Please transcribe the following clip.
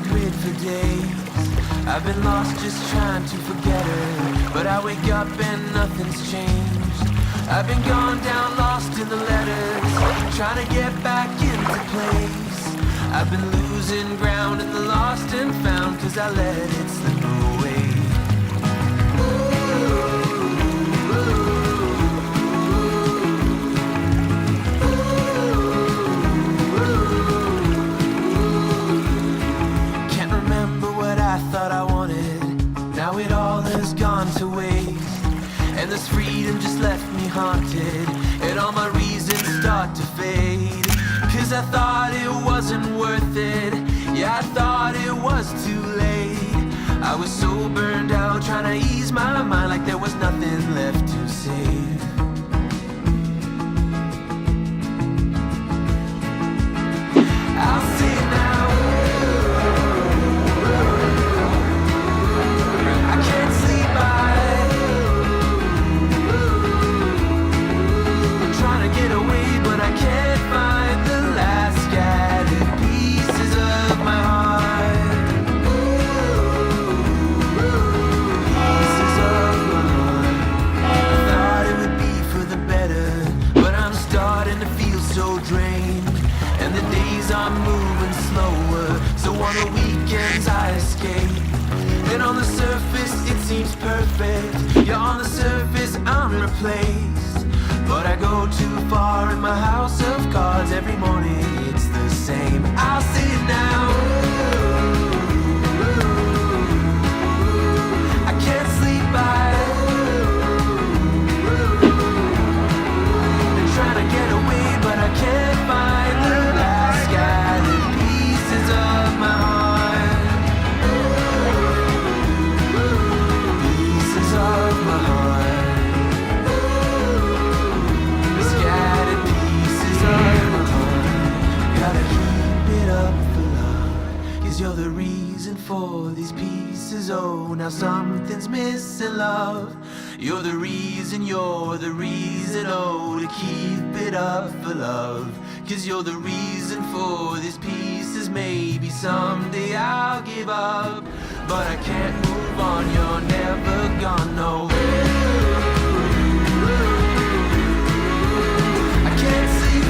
grid for days. I've been lost just trying to forget her, but I wake up and nothing's changed. I've been gone down, lost in the letters, trying to get back into place. I've been losing ground in the lost and found, 'cause I let it slip away. Can't remember what I thought I wanted, now it all has gone to waste. And this freedom just left me haunted, and all my reasons start to fade. 'Cause I thought it wasn't worth it, yeah, I thought it was too late. I was so burned out, trying to ease my mind like there was nothing left to save. I'll say now, I can't sleep, I'm trying to get away, but I can't find the last scattered pieces of my heart. Pieces of my heart. I thought it would be for the better, but I'm starting to feel so drained. And the days are moving slower, so on the weekends I escape. And on the surface it seems perfect, yeah, on the surface I'm replaced. But I go too far in my house of cards, every morning it's the same. I'll see it now, I can't sleep, I'm trying to get away, but I can't find the last scattered pieces of my heart. Pieces of my heart, scattered pieces of my heart. Gotta keep it up for love, 'cause you're the reason for these pieces. Oh, now something's missing, love. You're the reason, oh, to keep it up for love. 'Cause you're the reason for these pieces. Maybe someday I'll give up, but I can't move on, you're never gone, no. I can't sleep,